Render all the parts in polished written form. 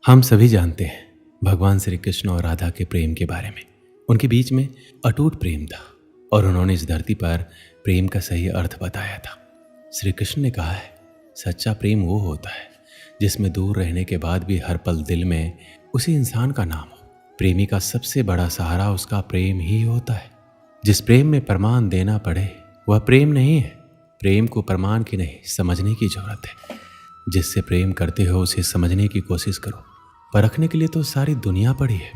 हम सभी जानते हैं भगवान श्री कृष्ण और राधा के प्रेम के बारे में। उनके बीच में अटूट प्रेम था और उन्होंने इस धरती पर प्रेम का सही अर्थ बताया था। श्री कृष्ण ने कहा है, सच्चा प्रेम वो होता है जिसमें दूर रहने के बाद भी हर पल दिल में उसी इंसान का नाम हो। प्रेमी का सबसे बड़ा सहारा उसका प्रेम ही होता है। जिस प्रेम में प्रमाण देना पड़े वह प्रेम नहीं है। प्रेम को प्रमाण की नहीं, समझने की जरूरत है। जिससे प्रेम करते हो उसे समझने की कोशिश करो। परखने के लिए तो सारी दुनिया पड़ी है।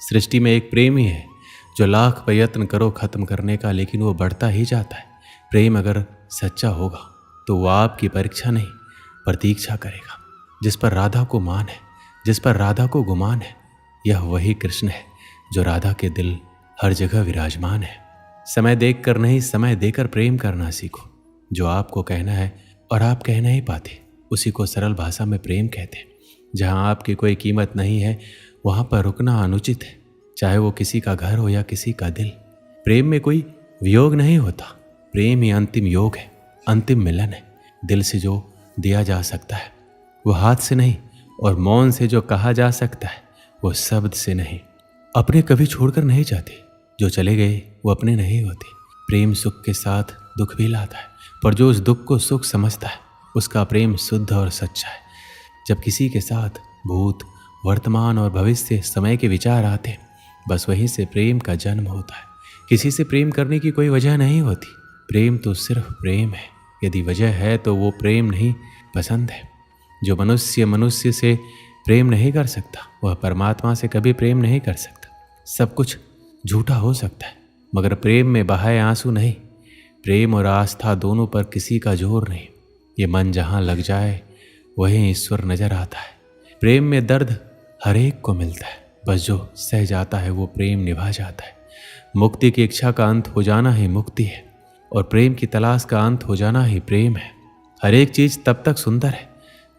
सृष्टि में एक प्रेम ही है जो लाख प्रयत्न करो खत्म करने का, लेकिन वो बढ़ता ही जाता है। प्रेम अगर सच्चा होगा तो वो आपकी परीक्षा नहीं प्रतीक्षा करेगा। जिस पर राधा को मान है, जिस पर राधा को गुमान है, यह वही कृष्ण है जो राधा के दिल हर जगह विराजमान है। समय देख कर नहीं, समय देकर प्रेम करना सीखो। जो आपको कहना है और आप कह नहीं पाते उसी को सरल भाषा में प्रेम कहते हैं। जहाँ आपकी कोई कीमत नहीं है वहाँ पर रुकना अनुचित है, चाहे वो किसी का घर हो या किसी का दिल। प्रेम में कोई वियोग नहीं होता। प्रेम ही अंतिम योग है, अंतिम मिलन है। दिल से जो दिया जा सकता है वो हाथ से नहीं, और मौन से जो कहा जा सकता है वो शब्द से नहीं। अपने कभी छोड़कर नहीं जाते, जो चले गए वो अपने नहीं होते। प्रेम सुख के साथ दुख भी लाता है, पर जो उस दुख को सुख समझता है उसका प्रेम शुद्ध और सच्चा है। जब किसी के साथ भूत, वर्तमान और भविष्य समय के विचार आते हैं, बस वहीं से प्रेम का जन्म होता है। किसी से प्रेम करने की कोई वजह नहीं होती। प्रेम तो सिर्फ प्रेम है। यदि वजह है तो वो प्रेम नहीं, पसंद है। जो मनुष्य मनुष्य से प्रेम नहीं कर सकता वह परमात्मा से कभी प्रेम नहीं कर सकता। सब कुछ झूठा हो सकता है मगर प्रेम में बहाए आंसू नहीं। प्रेम और आस्था दोनों पर किसी का जोर नहीं। ये मन जहाँ लग जाए वहीं ईश्वर नजर आता है। प्रेम में दर्द हर एक को मिलता है, बस जो सह जाता है वो प्रेम निभा जाता है। मुक्ति की इच्छा का अंत हो जाना ही मुक्ति है, और प्रेम की तलाश का अंत हो जाना ही प्रेम है। हर एक चीज़ तब तक सुंदर है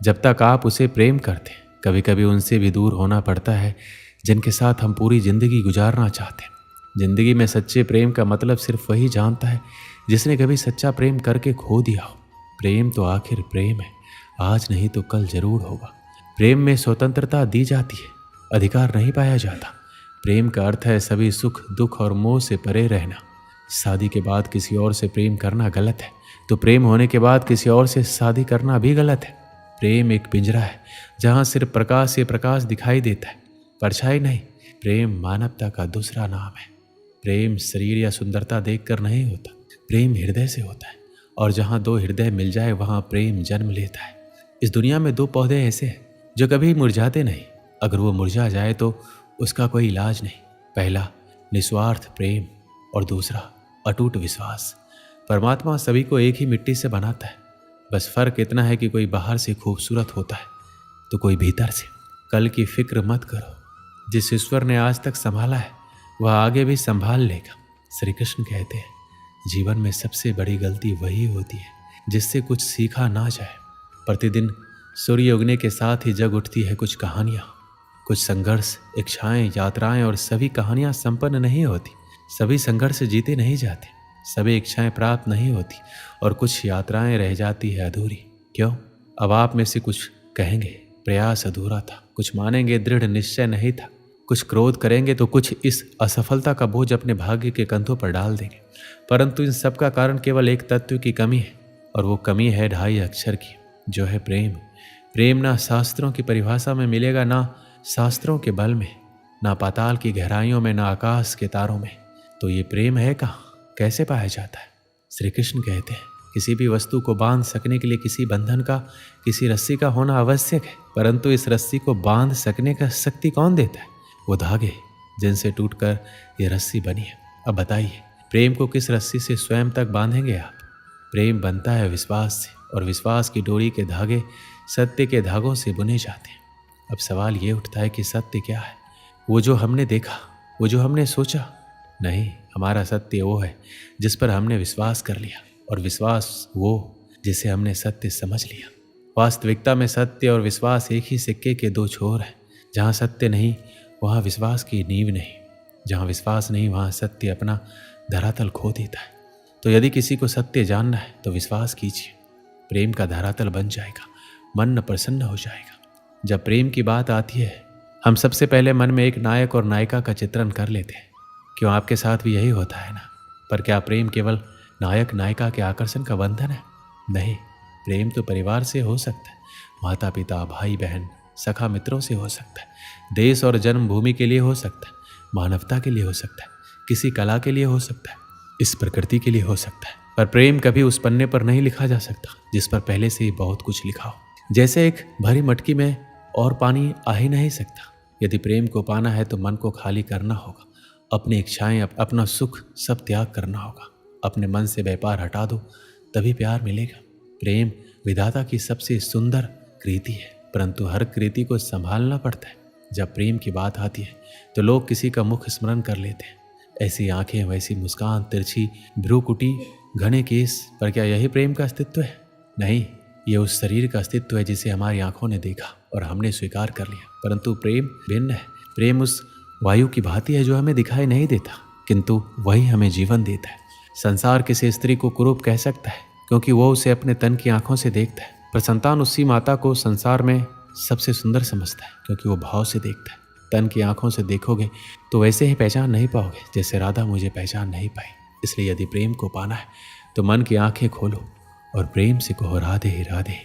जब तक आप उसे प्रेम करते हैं। कभी कभी उनसे भी दूर होना पड़ता है जिनके साथ हम पूरी जिंदगी गुजारना चाहते हैं। जिंदगी में सच्चे प्रेम का मतलब सिर्फ वही जानता है जिसने कभी सच्चा प्रेम करके खो दिया हो। प्रेम तो आखिर प्रेम है, आज नहीं तो कल जरूर होगा। प्रेम में स्वतंत्रता दी जाती है, अधिकार नहीं पाया जाता। प्रेम का अर्थ है सभी सुख दुख और मोह से परे रहना। शादी के बाद किसी और से प्रेम करना गलत है, तो प्रेम होने के बाद किसी और से शादी करना भी गलत है। प्रेम एक पिंजरा है जहाँ सिर्फ प्रकाश से प्रकाश दिखाई देता है, परछाई नहीं। प्रेम मानवता का दूसरा नाम है। प्रेम शरीर या सुंदरता देखकर नहीं होता, प्रेम हृदय से होता है। और जहाँ दो हृदय मिल जाए वहाँ प्रेम जन्म लेता है। इस दुनिया में दो पौधे ऐसे हैं जो कभी मुरझाते नहीं। अगर वो मुरझा जाए तो उसका कोई इलाज नहीं। पहला निस्वार्थ प्रेम और दूसरा अटूट विश्वास। परमात्मा सभी को एक ही मिट्टी से बनाता है, बस फर्क इतना है कि कोई बाहर से खूबसूरत होता है तो कोई भीतर से। कल की फिक्र मत करो, जिस ईश्वर ने आज तक संभाला है वह आगे भी संभाल लेगा। श्री कृष्ण कहते हैं, जीवन में सबसे बड़ी गलती वही होती है जिससे कुछ सीखा ना जाए। प्रतिदिन सूर्य उगने के साथ ही जग उठती है कुछ कहानियाँ, कुछ संघर्ष, इच्छाएं, यात्राएं, और सभी कहानियाँ संपन्न नहीं होती। सभी संघर्ष जीते नहीं जाते, सभी इच्छाएं प्राप्त नहीं होती, और कुछ यात्राएं रह जाती है अधूरी। क्यों? अब आप में से कुछ कहेंगे प्रयास अधूरा था, कुछ मानेंगे दृढ़ निश्चय नहीं था, कुछ क्रोध करेंगे तो कुछ इस असफलता का बोझ अपने भाग्य के कंधों पर डाल देंगे। परंतु इन सब का कारण केवल एक तत्व की कमी है, और वो कमी है 2.5 अक्षर की, जो है प्रेम। प्रेम ना शास्त्रों की परिभाषा में मिलेगा, ना शास्त्रों के बल में, ना पाताल की गहराइयों में, ना आकाश के तारों में। तो ये प्रेम है कहाँ, कैसे पाया जाता है? श्री कृष्ण कहते हैं, किसी भी वस्तु को बांध सकने के लिए किसी बंधन का, किसी रस्सी का होना आवश्यक है, परंतु इस रस्सी को बांध सकने का शक्ति कौन देता है? वो धागे जिनसे टूटकर ये रस्सी बनी है। अब बताइए, प्रेम को किस रस्सी से स्वयं तक बांधेंगे आप? प्रेम बनता है विश्वास से, और विश्वास की डोरी के धागे सत्य के धागों से बुने जाते हैं। अब सवाल ये उठता है कि सत्य क्या है? वो जो हमने देखा, वो जो हमने सोचा? नहीं, हमारा सत्य वो है जिस पर हमने विश्वास कर लिया, और विश्वास वो जिसे हमने सत्य समझ लिया। वास्तविकता में सत्य और विश्वास एक ही सिक्के के दो छोर हैं। जहाँ सत्य नहीं वहाँ विश्वास की नींव नहीं, जहाँ विश्वास नहीं वहाँ सत्य अपना धरातल खो देता है। तो यदि किसी को सत्य जानना है तो विश्वास कीजिए, प्रेम का धरातल बन जाएगा, मन प्रसन्न हो जाएगा। जब प्रेम की बात आती है हम सबसे पहले मन में एक नायक और नायिका का चित्रण कर लेते हैं। क्यों आपके साथ भी यही होता है ना? पर क्या प्रेम केवल नायक नायिका के आकर्षण का बंधन है? नहीं, प्रेम तो परिवार से हो सकता है, माता पिता, भाई बहन, सखा मित्रों से हो सकता है, देश और जन्मभूमि के लिए हो सकता है, मानवता के लिए हो सकता है, किसी कला के लिए हो सकता है, इस प्रकृति के लिए हो सकता है। पर प्रेम कभी उस पन्ने पर नहीं लिखा जा सकता जिस पर पहले से ही बहुत कुछ लिखा हो। जैसे एक भरी मटकी में और पानी आ ही नहीं सकता। यदि प्रेम को पाना है तो मन को खाली करना होगा, अपनी इच्छाएं, अपना सुख सब त्याग करना होगा। अपने मन से व्यापार हटा दो, तभी प्यार मिलेगा। प्रेम विधाता की सबसे सुंदर कृति है, परंतु हर कृति को संभालना पड़ता है। जब प्रेम की बात आती है तो लोग किसी का मुख स्मरण कर लेते हैं। ऐसी आंखें, वैसी मुस्कान, तिरछी भ्रूकुटी, घने केस, पर क्या यही प्रेम का अस्तित्व है? नहीं, ये उस शरीर का अस्तित्व है जिसे हमारी आंखों ने देखा और हमने स्वीकार कर लिया। परंतु प्रेम भिन्न है। प्रेम उस वायु की भांति है जो हमें दिखाई नहीं देता, किंतु वही हमें जीवन देता है। संसार किसी स्त्री को कुरूप कह सकता है क्योंकि वो उसे अपने तन की आंखों से देखता है, पर संतान उसी माता को संसार में सबसे सुंदर समझता है क्योंकि वो भाव से देखता है। तन की आंखों से देखोगे तो वैसे ही पहचान नहीं पाओगे जैसे राधा मुझे पहचान नहीं पाई। इसलिए यदि प्रेम को पाना है तो मन की आंखें खोलो और प्रेम से कहो राधे राधे।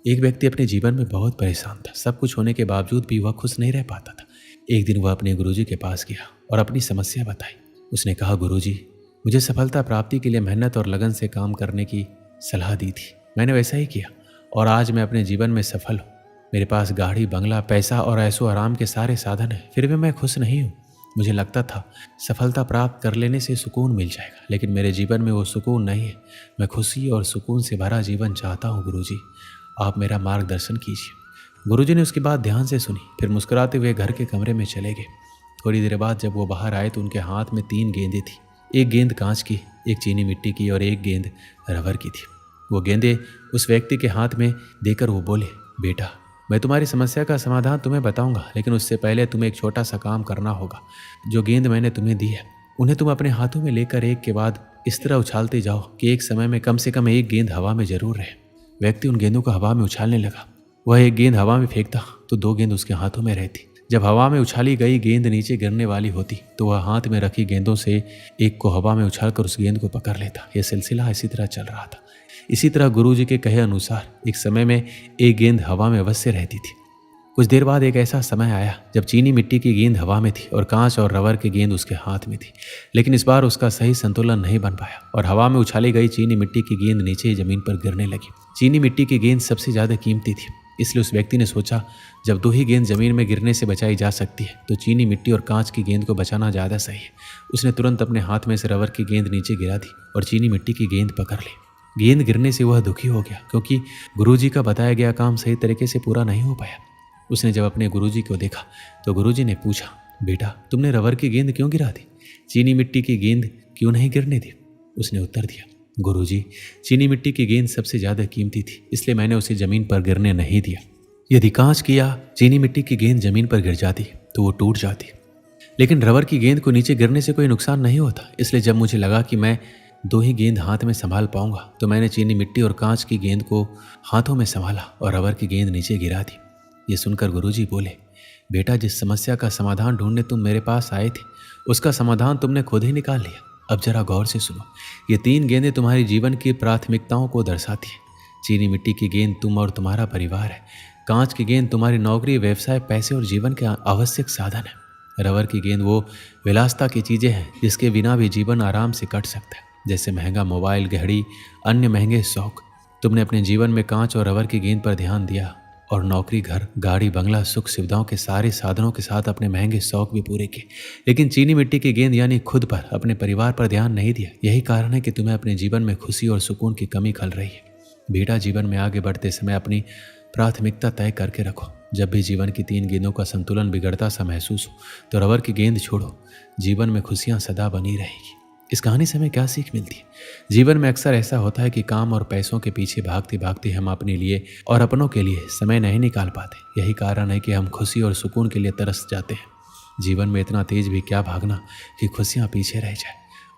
एक व्यक्ति अपने जीवन में बहुत परेशान था। सब कुछ होने के बावजूद भी वह खुश नहीं रह पाता था। एक दिन वह अपने गुरुजी के पास गया और अपनी समस्या बताई। उसने कहा, गुरुजी, मुझे सफलता प्राप्ति के लिए मेहनत और लगन से काम करने की सलाह दी थी। मैंने वैसा ही किया और आज मैं अपने जीवन में सफल हूँ। मेरे पास गाड़ी, बंगला, पैसा और ऐशो आराम के सारे साधन हैं, फिर भी मैं खुश नहीं हूँ। मुझे लगता था सफलता प्राप्त कर लेने से सुकून मिल जाएगा, लेकिन मेरे जीवन में वो सुकून नहीं है। मैं खुशी और सुकून से भरा जीवन चाहता हूँ। गुरुजी, आप मेरा मार्गदर्शन कीजिए। गुरुजी ने उसकी बात ध्यान से सुनी, फिर मुस्कुराते हुए घर के कमरे में चले गए। थोड़ी देर बाद जब वो बाहर आए तो उनके हाथ में 3 गेंदें थी। एक गेंद कांच की, एक चीनी मिट्टी की और एक गेंद रबर की थी। वो गेंदें उस व्यक्ति के हाथ में देकर वो बोले, बेटा, मैं तुम्हारी समस्या का समाधान तुम्हें बताऊंगा, लेकिन उससे पहले तुम्हें एक छोटा सा काम करना होगा। जो गेंद मैंने तुम्हें दी है उन्हें तुम अपने हाथों में लेकर एक के बाद इस तरह उछालते जाओ कि एक समय में कम से कम एक गेंद हवा में जरूर रहे। व्यक्ति उन गेंदों को हवा में उछालने लगा। वह एक गेंद हवा में फेंकता तो 2 गेंद उसके हाथों में रहती। जब हवा में उछाली गई गेंद नीचे गिरने वाली होती तो वह हाथ में रखी गेंदों से एक को हवा में उछालकर उस गेंद को पकड़ लेता। यह सिलसिला इसी तरह चल रहा था। इसी तरह गुरुजी के कहे अनुसार एक समय में एक गेंद हवा में अवश्य रहती थी। कुछ देर बाद एक ऐसा समय आया जब चीनी मिट्टी की गेंद हवा में थी और कांच और रबर की गेंद उसके हाथ में थी, लेकिन इस बार उसका सही संतुलन नहीं बन पाया और हवा में उछाली गई चीनी मिट्टी की गेंद नीचे ही जमीन पर गिरने लगी। चीनी मिट्टी की गेंद सबसे ज़्यादा कीमती थी, इसलिए उस व्यक्ति ने सोचा जब 2 ही गेंद जमीन में गिरने से बचाई जा सकती है तो चीनी मिट्टी और कांच की गेंद को बचाना ज़्यादा सही है। उसने तुरंत अपने हाथ में से रबर की गेंद नीचे गिरा दी और चीनी मिट्टी की गेंद पकड़ ली। गेंद गिरने से वह दुखी हो गया क्योंकि गुरुजी का बताया गया काम सही तरीके से पूरा नहीं हो पाया। उसने जब अपने गुरुजी को देखा तो गुरुजी ने पूछा, बेटा, तुमने रबर की गेंद क्यों गिरा दी? चीनी मिट्टी की गेंद क्यों नहीं गिरने दी? उसने उत्तर दिया, गुरुजी, चीनी मिट्टी की गेंद सबसे ज़्यादा कीमती थी, इसलिए मैंने उसे ज़मीन पर गिरने नहीं दिया। यदि कांच की या चीनी मिट्टी की गेंद ज़मीन पर गिर जाती तो वो टूट जाती, लेकिन रबर की गेंद को नीचे गिरने से कोई नुकसान नहीं होता। इसलिए जब मुझे लगा कि मैं 2 ही गेंद हाथ में संभाल पाऊंगा तो मैंने चीनी मिट्टी और कांच की गेंद को हाथों में संभाला और रबर की गेंद नीचे गिरा दी। ये सुनकर गुरुजी बोले, बेटा, जिस समस्या का समाधान ढूंढने तुम मेरे पास आए थे उसका समाधान तुमने खुद ही निकाल लिया। अब जरा गौर से सुनो। ये 3 गेंदें तुम्हारी जीवन की प्राथमिकताओं को दर्शाती है। चीनी मिट्टी की गेंद तुम और तुम्हारा परिवार है। कांच की गेंद तुम्हारी नौकरी, व्यवसाय, पैसे और जीवन के आवश्यक साधन है। रबर की गेंद वो विलासता की चीज़ें हैं जिसके बिना भी जीवन आराम से कट सकता है, जैसे महंगा मोबाइल, घड़ी, अन्य महंगे शौक। तुमने अपने जीवन में कांच और रबर की गेंद पर ध्यान दिया और नौकरी, घर, गाड़ी, बंगला, सुख सुविधाओं के सारे साधनों के साथ अपने महंगे शौक भी पूरे किए, लेकिन चीनी मिट्टी की गेंद यानी खुद पर, अपने परिवार पर ध्यान नहीं दिया। यही कारण है कि तुम्हें अपने जीवन में खुशी और सुकून की कमी खल रही है। बेटा, जीवन में आगे बढ़ते समय अपनी प्राथमिकता तय करके रखो। जब भी जीवन की 3 गेंदों का संतुलन बिगड़ता सा महसूस हो तो रबर की गेंद छोड़ो। जीवन में खुशियाँ सदा बनी रहेगी। इस कहानी से हमें क्या सीख मिलती है? जीवन में अक्सर ऐसा होता है कि काम और पैसों के पीछे भागते भागते हम अपने लिए और अपनों के लिए समय नहीं निकाल पाते। यही कारण है कि हम खुशी और सुकून के लिए तरस जाते हैं। जीवन में इतना तेज भी क्या भागना कि खुशियाँ पीछे रह जाए।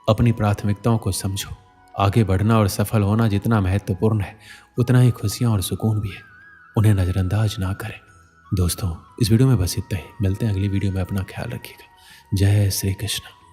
अपनी प्राथमिकताओं को समझो। आगे बढ़ना और सफल होना जितना महत्वपूर्ण है उतना ही खुशियाँ और सुकून भी है। उन्हें नज़रअंदाज ना करें। दोस्तों, इस वीडियो में बस इतना ही। मिलते हैं अगली वीडियो में। अपना ख्याल रखिएगा। जय श्री कृष्ण।